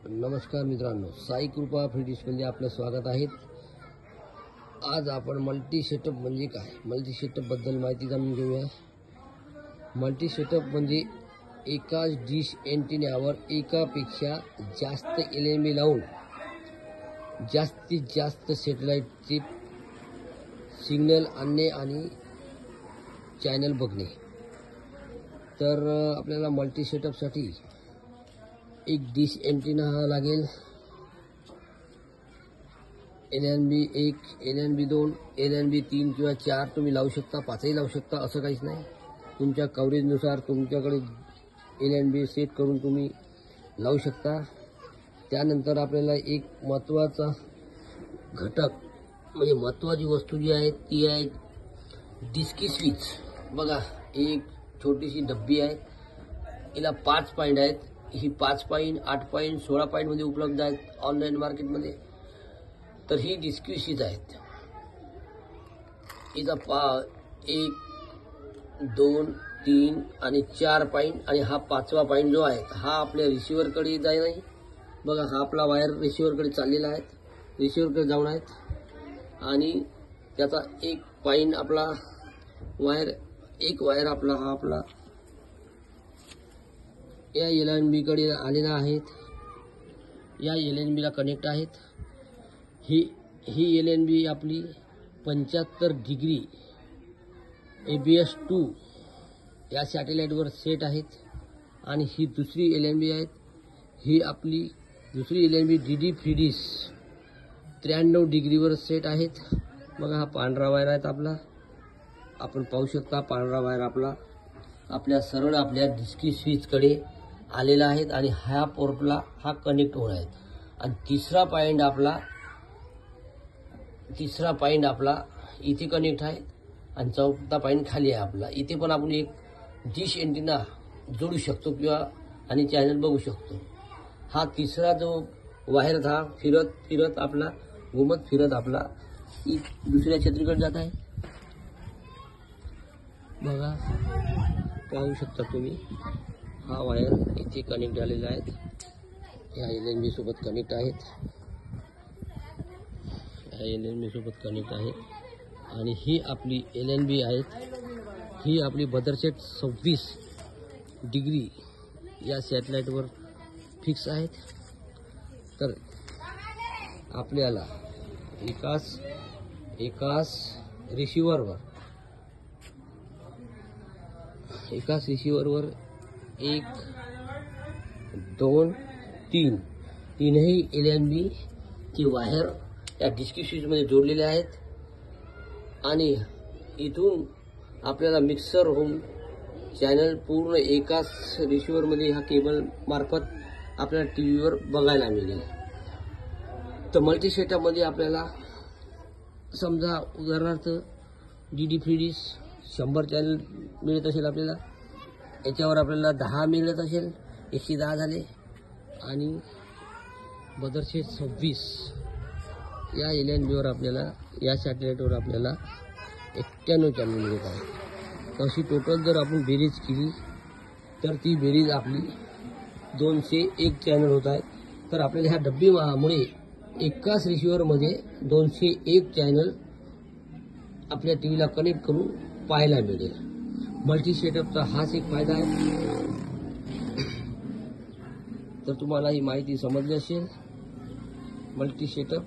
नमस्कार मित्रांनो, साई कृपा फ्री डिशमध्ये आपलं स्वागत आहे। आज आपण मल्टी सेटअप म्हणजे काय, मल्टी सेटअप बद्दल माहिती जाणून घेऊया। मल्टी सेटअप म्हणजे एकाच डिश एंटिनावर एकापेक्षा जास्त एलएमबी लावून जास्तीत जास्त सॅटेलाइटचे सिग्नल आणणे आणि चॅनल बघणे। तर आपल्याला मल्टी सेटअपसाठी एक डिश एंटिना हा लागेल। LNB 1, LNB 2, LNB 3 किंवा 4 तुम्ही लावू शकता, 5ही लावू शकता, असं काहीच नाही। तुमच्या कव्हरेजनुसार तुमच्याकडे LNB सेट करून तुम्ही लावू शकता। त्यानंतर आपल्याला एक महत्त्वाचा घटक म्हणजे महत्त्वाची वस्तू जी आहे ती आहे डिस्की स्विच। बघा, एक छोटीशी डब्बी आहे, हिला 5 पॉइंट आहेत। ही 5 पॉइंट, 8 पॉइंट, 16 पॉइंट मध्ये उपलब्ध आहेत ऑनलाइन मार्केटमध्ये। तर ही डिस्की स्विच आहेत। हिचा 1, 2, 3 आणि 4 पॉइंट आणि हा 5वा पॉइंट जो आहे हा आपल्या रिसिव्हरकडे जाय नाही। बघा, हा आपला वायर रिसिव्हरकडे चाललेला आहे, रिसिव्हरकडे जाऊन आहेत आणि त्याचा एक पॉइंट आपला वायर, एक वायर आपला हा आपला या LNB कडे आलेला आहे, या LNB ला कनेक्ट आहेत। ही LNB आपली 75 डिग्री ABS 2 या सॅटेलाइटवर सेट आहेत आणि ही दुसरी LNB आहेत, ही आपली दुसरी LNB DD फ्री डिश 93 डिग्रीवर सेट आहेत। बघा, हा पांढरा वायर आहे आपला, आपण पाहू शकता पांढरा वायर आपला आपल्या सरळ आपल्या डिस्की स्विचकडे आलेला आहे आणि ह्या पोर्टला हा कनेक्ट होणार आहे। आणि तिसरा पॉइंट आपला इथे कनेक्ट आहे आणि चौथा पॉइंट खाली आहे आपला। इथे पण आपण एक डिश एंटिना जोडू शकतो किंवा आणि चॅनल बघू शकतो। हा तिसरा जो वायर था फिरत फिरत आपला घुमत फिरत आपला दुसऱ्या छत्रीकडे जात आहे। बघा, पाहू शकता तुम्ही, हा वायर इथे कनेक्ट झालेला आहे, ह्या LNB सोबत कनेक्ट आहेत, ह्या LNB सोबत कनेक्ट आहेत आणि ही आपली LNB आहेत, ही आपली बदरसेट 26 डिग्री या सॅटेलाइटवर फिक्स आहेत। तर आपल्याला एकाच रिसिव्हरवर 1, 2, 3 तीनही LNB चे वायर या डिस्की स्विचमध्ये जोडलेले आहेत आणि इथून आपल्याला मिक्सर होऊन चॅनल पूर्ण एकाच रिसिव्हरमध्ये ह्या केबल मार्फत आपल्याला टीव्हीवर बघायला मिळेल। तर मल्टी सेटअपमध्ये आपल्याला समजा उदाहरणार्थ DD फ्री डिश 100 चॅनल मिळत असेल, आपल्याला याच्यावर आपल्याला 10 मिळत असेल, 110 झाले आणि बदरसेट 26 या LNB वर आपल्याला, या सॅटेलाइटवर आपल्याला 91 चॅनल मिळत आहे। अशी टोटल जर आपण बेरीज केली तर ती बेरीज आपली 201 चॅनल होत आहे। तर आपल्याला ह्या डब्बीमुळे एकाच रिसिव्हरमध्ये 201 चॅनल आपल्या टीव्हीला कनेक्ट करून पाहायला मिळेल। मल्टी सेटअपचा हाच एक फायदा आहे। तर तुम्हाला ही माहिती समजली असेल मल्टी सेटअप।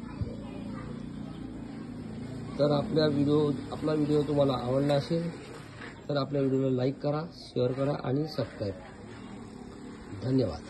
तर आपला व्हिडिओ तुम्हाला आवडला असेल तर आपल्या व्हिडिओला लाईक करा, शेअर करा आणि सबस्क्राईब। धन्यवाद।